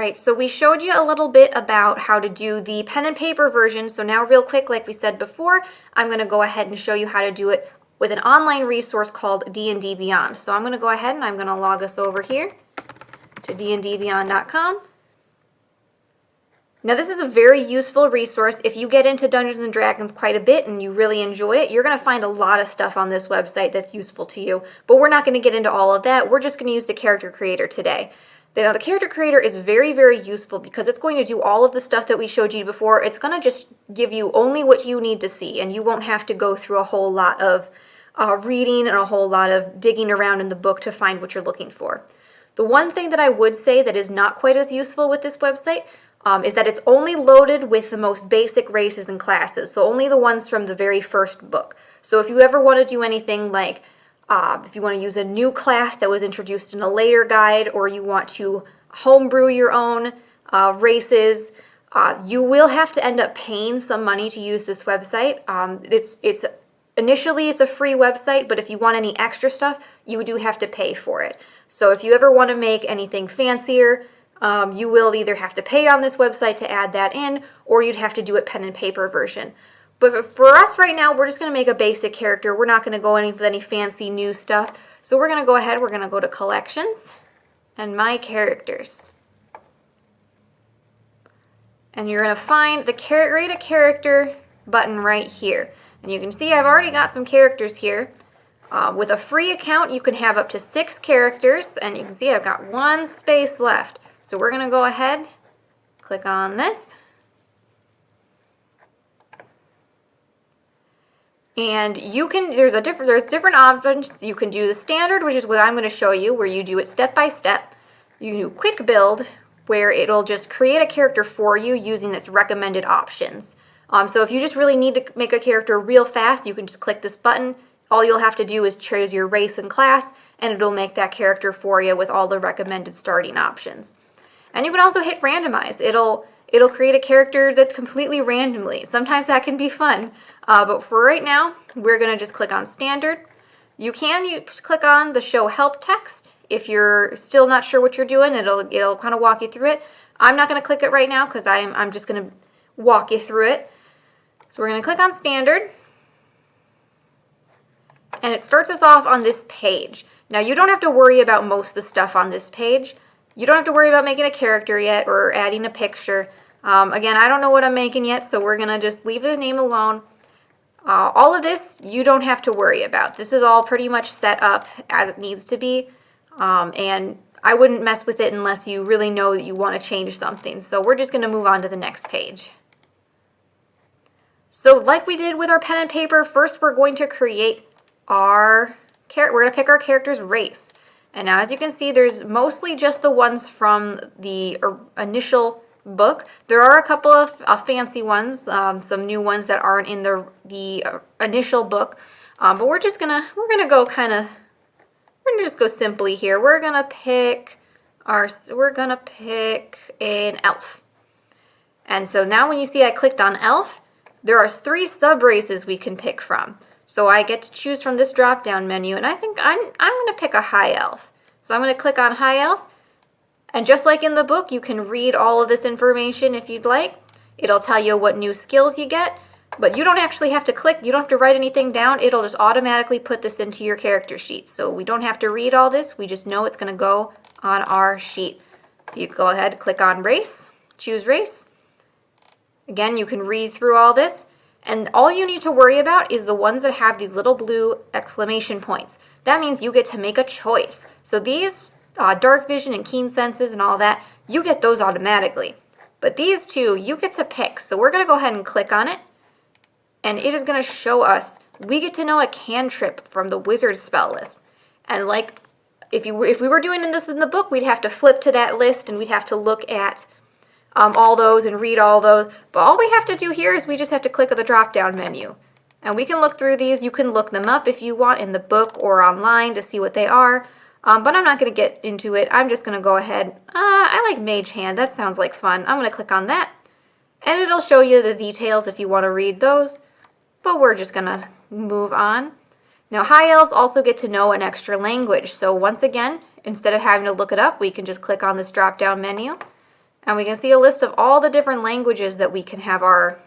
right, so we showed you a little bit about how to do the pen and paper version. So now real quick, like we said before, I'm going to go ahead and show you how to do it with an online resource called DnDBeyond. So I'm going to go ahead and I'm going to log us over here to DnDBeyond.com. Now this is a very useful resource. If you get into Dungeons & Dragons quite a bit and you really enjoy it, you're going to find a lot of stuff on this website that's useful to you. But we're not going to get into all of that. We're just going to use the character creator today. Now the character creator is very, very useful because it's going to do all of the stuff that we showed you before. It's going to just give you only what you need to see, and you won't have to go through a whole lot of reading and a whole lot of digging around in the book to find what you're looking for. The one thing that I would say that is not quite as useful with this website is that it's only loaded with the most basic races and classes, so only the ones from the very first book. So if you ever want to do anything like, if you want to use a new class that was introduced in a later guide, or you want to homebrew your own races, you will have to end up paying some money to use this website. Initially it's a free website, but if you want any extra stuff, you do have to pay for it. So if you ever want to make anything fancier, you will either have to pay on this website to add that in, or you'd have to do it pen and paper version. But for us right now, we're just going to make a basic character. We're not going to go with any fancy new stuff. So we're going to go ahead, we're going to go to Collections and My Characters. And you're going to find the Create a Character button right here. And you can see I've already got some characters here. With a free account, you can have up to 6 characters, and you can see I've got 1 space left. So we're going to go ahead, click on this, and you can, there's different options. You can do the standard, which is what I'm going to show you, where you do it step by step. You can do quick build, where it'll just create a character for you using its recommended options. So if you just really need to make a character real fast, you can just click this button. All you'll have to do is choose your race and class, and it'll make that character for you with all the recommended starting options. And you can also hit randomize. It'll create a character that's completely randomly. Sometimes that can be fun. But for right now, we're going to just click on standard. You can click on the show help text. If you're still not sure what you're doing, it'll kind of walk you through it. I'm not going to click it right now because I'm just going to walk you through it. So we're going to click on standard. And it starts us off on this page. Now you don't have to worry about most of the stuff on this page. You don't have to worry about making a character yet or adding a picture. Again, I don't know what I'm making yet, so we're going to just leave the name alone. All of this, you don't have to worry about. This is all pretty much set up as it needs to be, and I wouldn't mess with it unless you really know that you want to change something. So we're just going to move on to the next page. So like we did with our pen and paper, first we're going to create we're going to pick our character's race. And now as you can see, there's mostly just the ones from the initial book. There are a couple of fancy ones, some new ones that aren't in the initial book. But we're just gonna just go simply here. We're gonna pick an elf. And so now when you see I clicked on elf, there are 3 sub races we can pick from. So I get to choose from this drop-down menu, and I think I'm going to pick a high elf. So I'm going to click on high elf, and just like in the book, you can read all of this information if you'd like. It'll tell you what new skills you get, but you don't actually have to click. You don't have to write anything down. It'll just automatically put this into your character sheet. So we don't have to read all this. We just know it's going to go on our sheet. So you go ahead, click on race, choose race. Again, you can read through all this. And all you need to worry about is the ones that have these little blue exclamation points. That means you get to make a choice. So these dark vision and keen senses and all that, you get those automatically. But these 2, you get to pick. So we're going to go ahead and click on it. And it is going to show us, we get to know a cantrip from the wizard spell list. And like, if we were doing this in the book, we'd have to flip to that list and we'd have to look at all those and read all those. But all we have to do here is we just have to click on the drop-down menu. And we can look through these. You can look them up if you want in the book or online to see what they are. But I'm not going to get into it. I'm just going to go ahead. I like Mage Hand. That sounds like fun. I'm going to click on that. And it'll show you the details if you want to read those. But we're just going to move on. Now, High Elves also get to know an extra language. So once again, instead of having to look it up, we can just click on this drop-down menu. And we can see a list of all the different languages that we can have our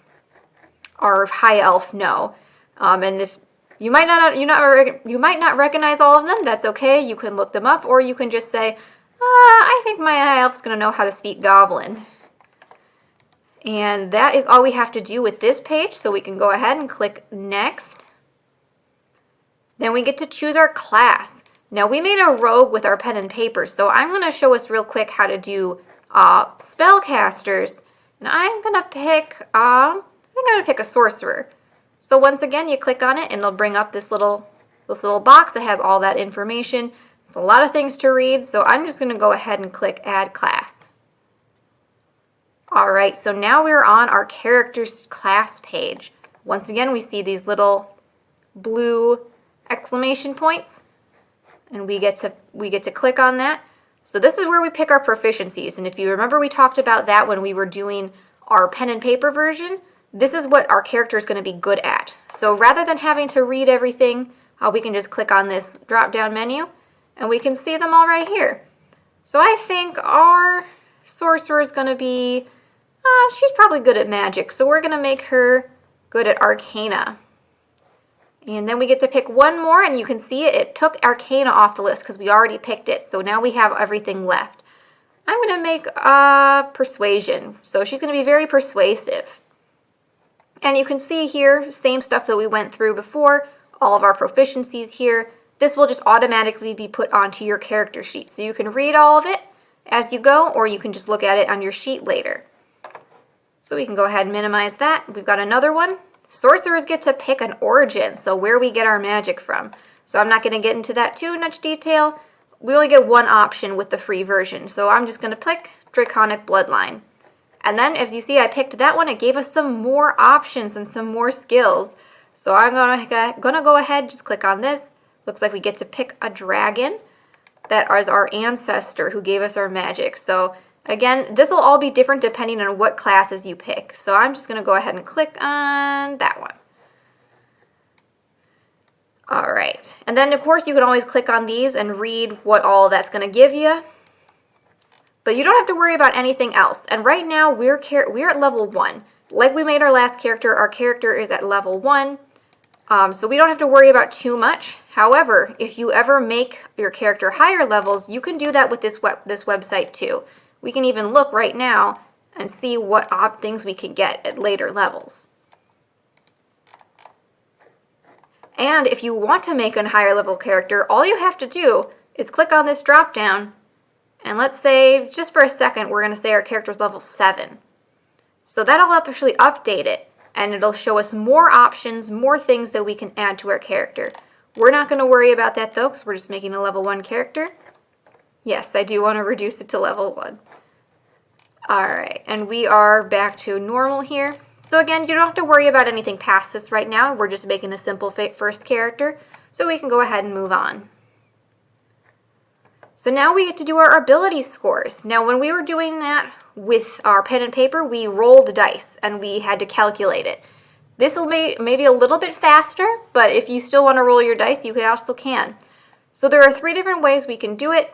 high elf know. And if you might not recognize all of them, that's okay. You can look them up, or you can just say, I think my high elf's going to know how to speak Goblin. And that is all we have to do with this page, so we can go ahead and click Next. Then we get to choose our class. Now we made a rogue with our pen and paper, so I'm going to show us real quick how to do spellcasters. And I'm going to pick, I think I'm going to pick a sorcerer. So once again, you click on it and it'll bring up this little box that has all that information. It's a lot of things to read, so I'm just going to go ahead and click Add Class. Alright, so now we're on our character's class page. Once again, we see these little blue exclamation points, and we get to click on that. So this is where we pick our proficiencies, and if you remember, we talked about that when we were doing our pen and paper version. This is what our character is going to be good at. So rather than having to read everything, we can just click on this drop-down menu, and we can see them all right here. So I think our sorcerer is going to be, she's probably good at magic, so we're going to make her good at arcana. And then we get to pick one more, and you can see it took arcana off the list because we already picked it. So now we have everything left. I'm going to make persuasion. So she's going to be very persuasive. And you can see here, same stuff that we went through before, all of our proficiencies here. This will just automatically be put onto your character sheet. So you can read all of it as you go, or you can just look at it on your sheet later. So we can go ahead and minimize that. We've got another one. Sorcerers get to pick an origin, so where we get our magic from. So I'm not going to get into that too much detail. We only get one option with the free version, so I'm just going to click Draconic Bloodline. And then, as you see, I picked that one. It gave us some more options and some more skills. So I'm going to go ahead, just click on this. Looks like we get to pick a dragon. That is our ancestor who gave us our magic. So again, this will all be different depending on what classes you pick. So I'm just going to go ahead and click on that one. All right. And then, of course, you can always click on these and read what all that's going to give you. But you don't have to worry about anything else. And right now, we're at level 1. Like we made our last character, our character is at level 1. So we don't have to worry about too much. However, if you ever make your character higher levels, you can do that with this website too. We can even look right now and see what things we can get at later levels. And if you want to make a higher level character, all you have to do is click on this drop down, and let's say, just for a second, we're going to say our character's level 7. So that'll actually update it, and it'll show us more options, more things that we can add to our character. We're not going to worry about that though, because we're just making a level 1 character. Yes, I do want to reduce it to level 1. Alright, and we are back to normal here. So again, you don't have to worry about anything past this right now. We're just making a simple first character, so we can go ahead and move on. So now we get to do our ability scores. Now when we were doing that with our pen and paper, we rolled dice and we had to calculate it. This will be maybe a little bit faster, but if you still want to roll your dice, you also can. So there are 3 different ways we can do it.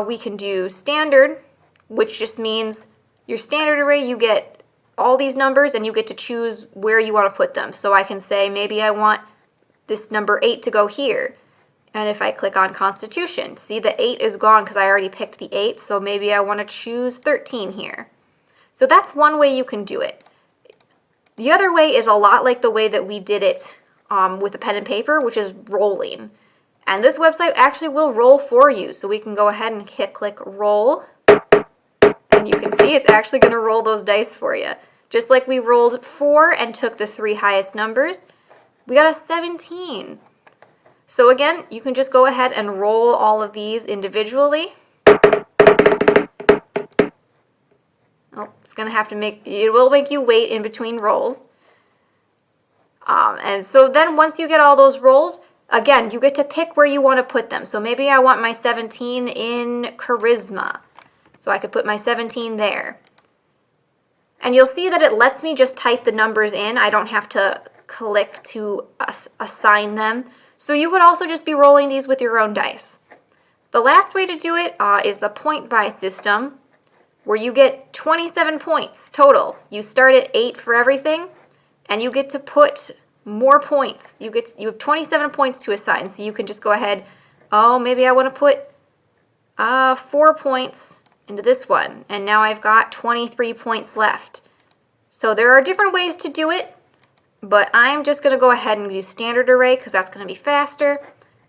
We can do standard, which just means your standard array, you get all these numbers and you get to choose where you want to put them. So I can say maybe I want this number 8 to go here. And if I click on Constitution, see the 8 is gone because I already picked the 8, so maybe I want to choose 13 here. So that's one way you can do it. The other way is a lot like the way that we did it with a pen and paper, which is rolling. And this website actually will roll for you, so we can go ahead and click Roll. And you can see it's actually going to roll those dice for you. Just like we rolled 4 and took the 3 highest numbers, we got a 17. So again, you can just go ahead and roll all of these individually. Oh, it's going to have to it will make you wait in between rolls. And so then once you get all those rolls, again, you get to pick where you want to put them. So maybe I want my 17 in Charisma. So I could put my 17 there. And you'll see that it lets me just type the numbers in. I don't have to click to assign them. So you could also just be rolling these with your own dice. The last way to do it is the point buy system, where you get 27 points total. You start at 8 for everything, and you get to put more points. You have 27 points to assign, so you can just go ahead, oh, maybe I want to put 4 points into this one, and now I've got 23 points left. So there are different ways to do it, but I'm just going to go ahead and use standard array because that's going to be faster,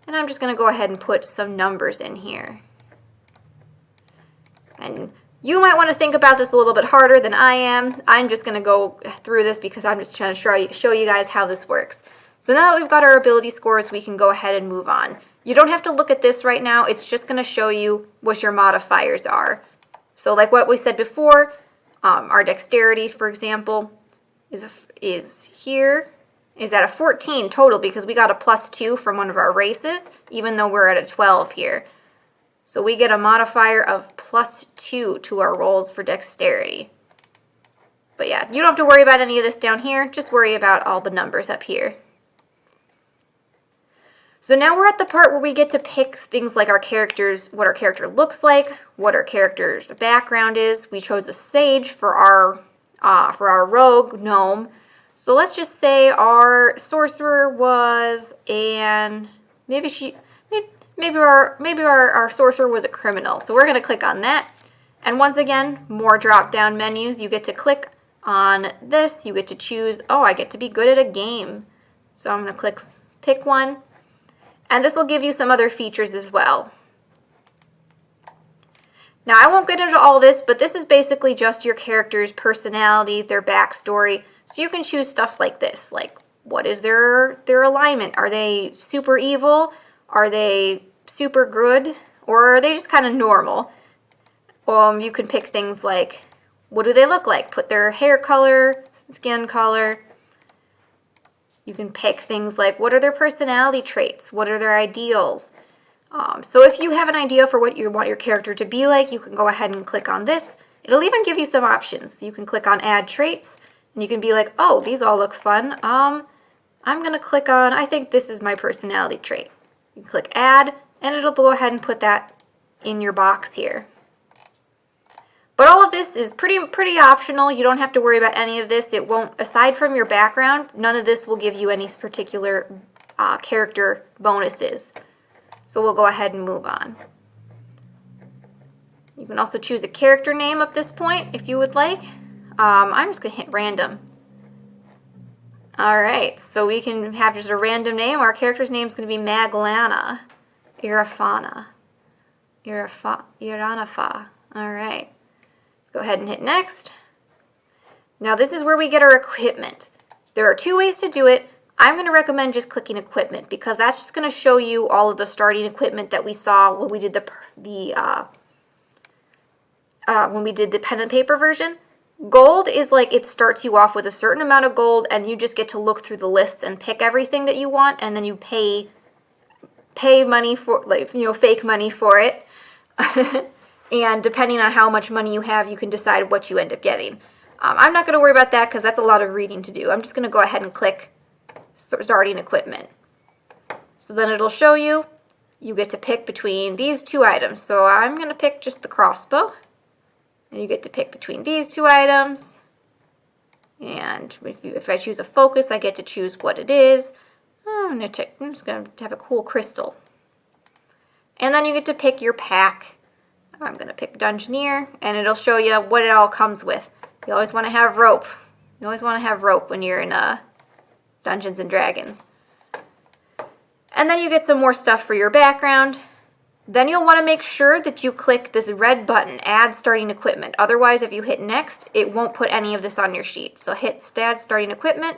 and I'm just going to go ahead and put some numbers in here. And you might want to think about this a little bit harder than I am. I'm just going to go through this because I'm just trying to show you guys how this works. So now that we've got our ability scores, we can go ahead and move on. You don't have to look at this right now. It's just going to show you what your modifiers are. So like what we said before, our dexterity, for example, is at a 14 total because we got a +2 from one of our races, even though we're at a 12 here. So we get a modifier of +2 to our rolls for dexterity. But yeah, you don't have to worry about any of this down here. Just worry about all the numbers up here. So now we're at the part where we get to pick things like our characters, what our character looks like, what our character's background is. We chose a sage for our rogue gnome. So let's just say our sorcerer was maybe our sorcerer was a criminal. So we're going to click on that. And once again, more drop-down menus. You get to click on this. You get to choose, oh, I get to be good at a game. So I'm going to pick one. And this will give you some other features as well. Now, I won't get into all this, but this is basically just your character's personality, their backstory. So you can choose stuff like this, like what is their alignment? Are they super evil? Are they super good? Or are they just kind of normal? You can pick things like, what do they look like? Put their hair color, skin color. You can pick things like, what are their personality traits? What are their ideals? So if you have an idea for what you want your character to be like, you can go ahead and click on this. It'll even give you some options. You can click on add traits, and you can be like, oh, these all look fun. I'm going to click on, I think this is my personality trait. You click add, and it'll go ahead and put that in your box here. But all of this is pretty optional. You don't have to worry about any of this. It won't, aside from your background, none of this will give you any particular character bonuses. So we'll go ahead and move on. You can also choose a character name at this point if you would like. I'm just going to hit random. Alright, so we can have just a random name. Our character's name is going to be Maglana Irafana. Iranafa. Alright. Go ahead and hit next. Now this is where we get our equipment. There are 2 ways to do it. I'm going to recommend just clicking equipment because that's just going to show you all of the starting equipment that we saw when we did the pen and paper version. Gold is like it starts you off with a certain amount of gold and you just get to look through the lists and pick everything that you want, and then you pay money for, like, fake money for it. And depending on how much money you have, you can decide what you end up getting. I'm not going to worry about that because that's a lot of reading to do. I'm just going to go ahead and click starting equipment. So then it'll show you get to pick between these 2 items. So I'm going to pick just the crossbow. And you get to pick between these 2 items. And if I choose a focus, I get to choose what it is. I'm just going to have a cool crystal. And then you get to pick your pack. I'm going to pick Dungeoneer, and it'll show you what it all comes with. You always want to have rope. You always want to have rope when you're in Dungeons and Dragons. And then you get some more stuff for your background. Then you'll want to make sure that you click this red button, Add Starting Equipment. Otherwise, if you hit Next, it won't put any of this on your sheet. So hit Add Starting Equipment,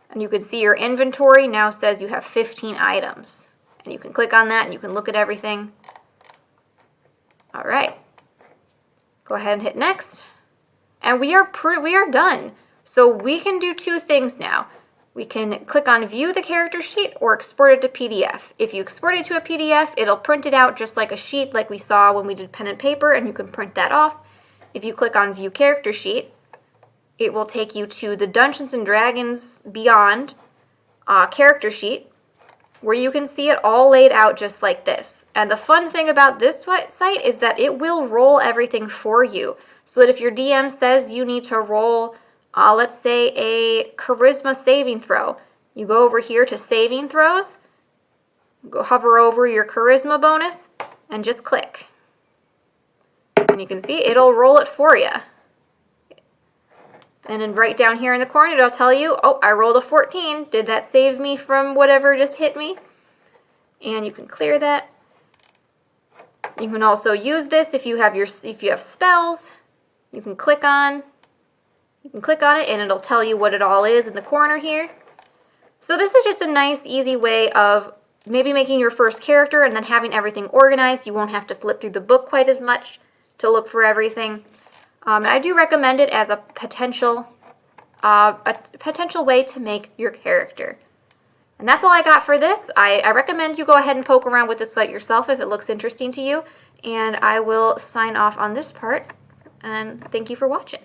and you can see your inventory now says you have 15 items. And you can click on that, and you can look at everything. All right. Go ahead and hit Next. And we are done. So we can do 2 things now. We can click on View the Character Sheet or export it to PDF. If you export it to a PDF, it'll print it out just like a sheet like we saw when we did pen and paper, and you can print that off. If you click on View Character Sheet, it will take you to the Dungeons and Dragons Beyond character sheet. where you can see it all laid out just like this. And the fun thing about this site is that it will roll everything for you. So that if your DM says you need to roll, let's say a charisma saving throw, you go over here to saving throws, go hover over your charisma bonus, and just click. And you can see it'll roll it for you. And then right down here in the corner, it'll tell you, oh, I rolled a 14. Did that save me from whatever just hit me? And you can clear that. You can also use this if you have spells. You can click on it and it'll tell you what it all is in the corner here. So this is just a nice, easy way of maybe making your first character and then having everything organized. You won't have to flip through the book quite as much to look for everything. And I do recommend it as a potential way to make your character. And that's all I got for this. I recommend you go ahead and poke around with the site yourself if it looks interesting to you. And I will sign off on this part. And thank you for watching.